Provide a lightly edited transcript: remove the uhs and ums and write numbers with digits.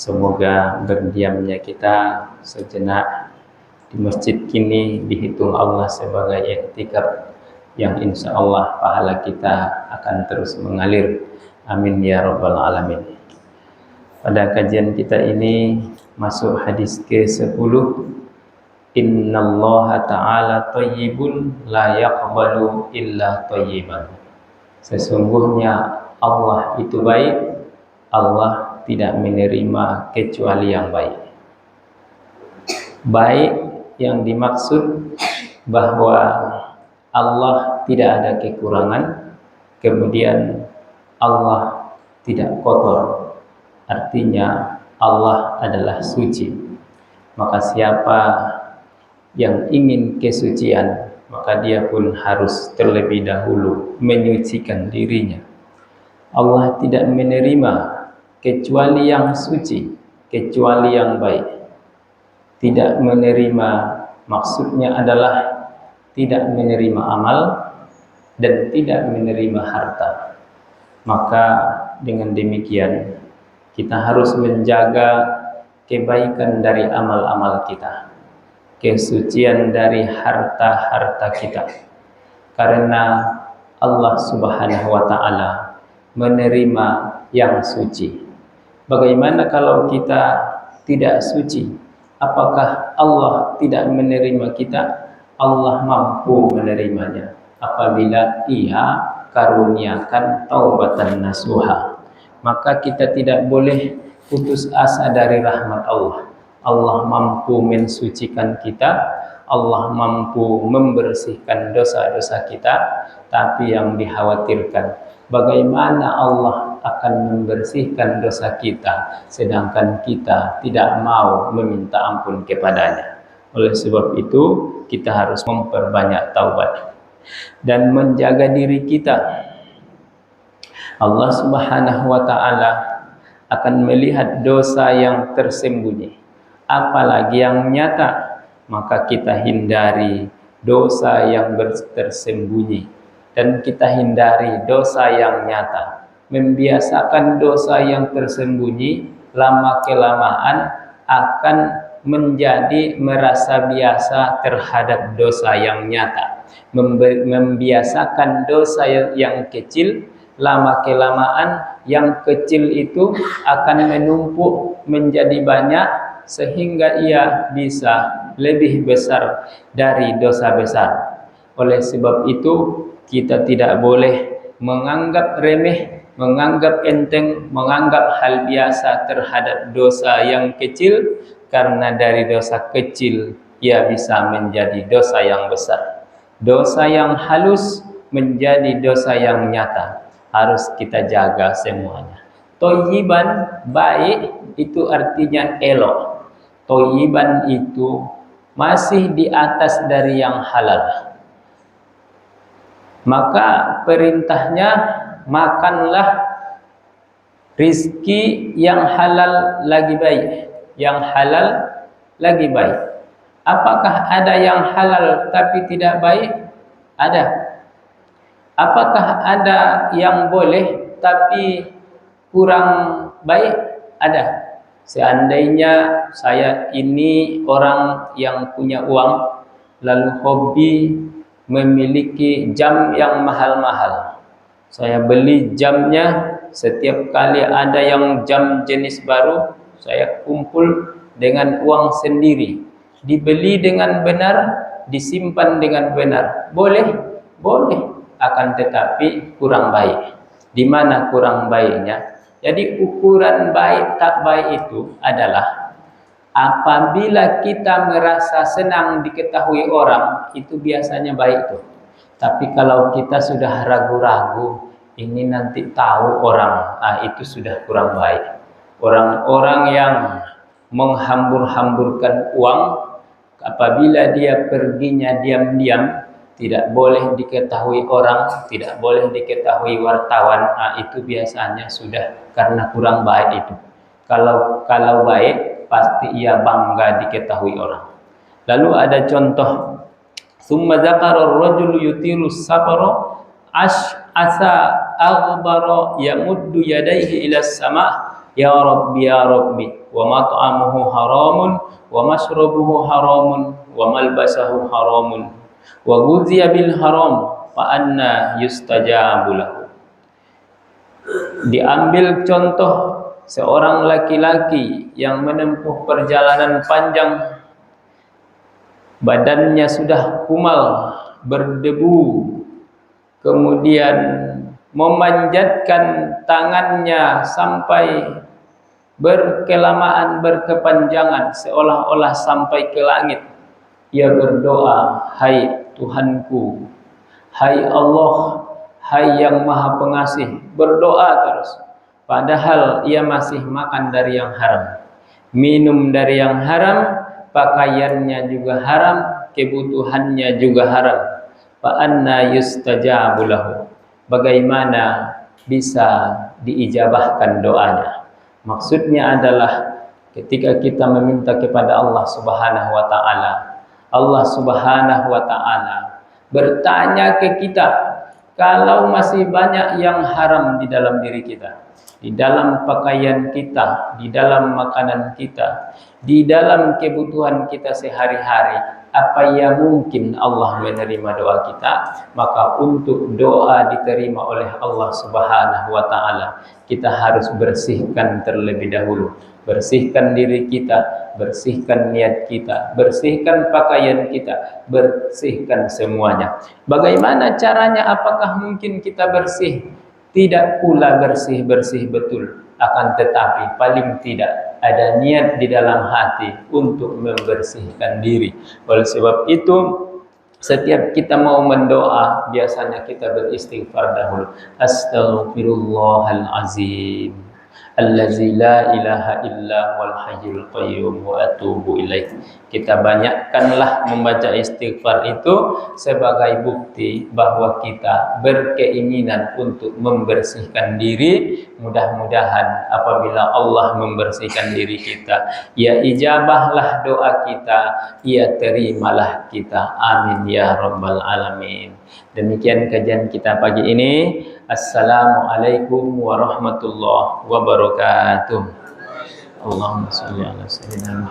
Semoga berdiamnya kita sejenak di masjid kini dihitung Allah sebagai iktikaf yang insya Allah pahala kita akan terus mengalir. Amin ya rabbal alamin. Pada kajian kita ini masuk hadis ke-10. Innallaha ta'ala thayyibun la yaqbalu illa thayyiban. Sesungguhnya Allah itu baik, Allah tidak menerima kecuali yang baik. Baik yang dimaksud bahwa Allah tidak ada kekurangan, kemudian Allah tidak kotor, artinya Allah adalah suci. Maka siapa yang ingin kesucian, maka dia pun harus terlebih dahulu menyucikan dirinya. Allah tidak menerima kecuali yang suci, kecuali yang baik. Tidak menerima maksudnya adalah tidak menerima amal dan tidak menerima harta. Maka dengan demikian kita harus menjaga kebaikan dari amal-amal kita, kesucian dari harta-harta kita, karena Allah Subhanahu wa ta'ala menerima yang suci. Bagaimana kalau kita tidak suci? Apakah Allah tidak menerima kita? Allah mampu menerimanya apabila Ia karuniakan taubatan nasuha. Maka kita tidak boleh putus asa dari rahmat Allah. Allah mampu mensucikan kita, Allah mampu membersihkan dosa-dosa kita, tapi yang dikhawatirkan bagaimana Allah akan membersihkan dosa kita sedangkan kita tidak mau meminta ampun kepadanya. Oleh sebab itu kita harus memperbanyak taubat dan menjaga diri kita. Allah Subhanahu wa ta'ala akan melihat dosa yang tersembunyi, apalagi yang nyata. Maka kita hindari dosa yang tersembunyi dan kita hindari dosa yang nyata. Membiasakan dosa yang tersembunyi lama kelamaan akan menjadi merasa biasa terhadap dosa yang nyata. Membiasakan dosa yang kecil, lama kelamaan yang kecil itu akan menumpuk menjadi banyak sehingga ia bisa lebih besar dari dosa besar. Oleh sebab itu kita tidak boleh menganggap remeh, menganggap enteng, menganggap hal biasa terhadap dosa yang kecil, karena dari dosa kecil ia bisa menjadi dosa yang besar. Dosa yang halus menjadi dosa yang nyata. Harus kita jaga semuanya. Thayyiban, baik, itu artinya elok. Thayyiban itu masih di atas dari yang halal. Maka perintahnya makanlah rizki yang halal lagi baik, yang halal lagi baik. Apakah ada yang halal tapi tidak baik? Ada. Apakah ada yang boleh tapi kurang baik? Ada. Seandainya saya ini orang yang punya uang, lalu hobi memiliki jam yang mahal-mahal. Saya beli jamnya, setiap kali ada yang jam jenis baru, saya kumpul dengan uang sendiri. Dibeli dengan benar, disimpan dengan benar. Boleh? Boleh. Akan tetapi kurang baik. Di mana kurang baiknya? Jadi ukuran baik tak baik itu adalah apabila kita merasa senang diketahui orang, itu biasanya baik tuh. Tapi kalau kita sudah ragu-ragu, ini nanti tahu orang, itu sudah kurang baik. Orang-orang yang menghambur-hamburkan uang, apabila dia perginya diam-diam, tidak boleh diketahui orang, tidak boleh diketahui wartawan, itu biasanya sudah karena kurang baik itu. Kalau baik, pasti ia bangga diketahui orang. Lalu ada contoh, summa dzakara ar-rajulu yutiru safara asa aghbara yamuddu yadayhi ila sama ya Rabbi, wa mat'amuhu haramun, wa mashrabuhu haramun, wa malbasahu haramun, wa ghuziya bil haram, fa anna yustajabu lahu. Diambil contoh seorang laki-laki yang menempuh perjalanan panjang, badannya sudah kumal, berdebu, kemudian memanjatkan tangannya sampai berkelamaan, berkepanjangan, seolah-olah sampai ke langit. Ia berdoa, hai Tuhanku, hai Allah, hai yang maha pengasih, berdoa terus. Padahal ia masih makan dari yang haram, minum dari yang haram, pakaiannya juga haram, kebutuhannya juga haram. Fa anna yustajabu lahu. Bagaimana bisa diijabahkan doanya? Maksudnya adalah ketika kita meminta kepada Allah Subhanahu wa taala, Allah Subhanahu wa taala bertanya ke kita, kalau masih banyak yang haram di dalam diri kita, di dalam pakaian kita, di dalam makanan kita, di dalam kebutuhan kita sehari-hari, apa yang mungkin Allah menerima doa kita? Maka untuk doa diterima oleh Allah Subhanahu wa taala, kita harus bersihkan terlebih dahulu. Bersihkan diri kita, bersihkan niat kita, bersihkan pakaian kita, bersihkan semuanya. Bagaimana caranya? Apakah mungkin kita bersih? Tidak pula bersih-bersih betul, akan tetapi paling tidak ada niat di dalam hati untuk membersihkan diri. Oleh sebab itu, setiap kita mau mendoa, biasanya kita beristighfar dahulu. Astaghfirullahalazim, allazi la ilaha illa wal hayyul qayyum wa atubu ilaih. Kita banyakkanlah membaca istighfar itu sebagai bukti bahwa kita berkeinginan untuk membersihkan diri. Mudah-mudahan apabila Allah membersihkan diri kita, ya ijabahlah doa kita, ya terimalah kita. Amin ya rabbal alamin. Demikian kajian kita pagi ini. Assalamualaikum warahmatullahi wabarakatuh. Allahumma shalli ala sayyidina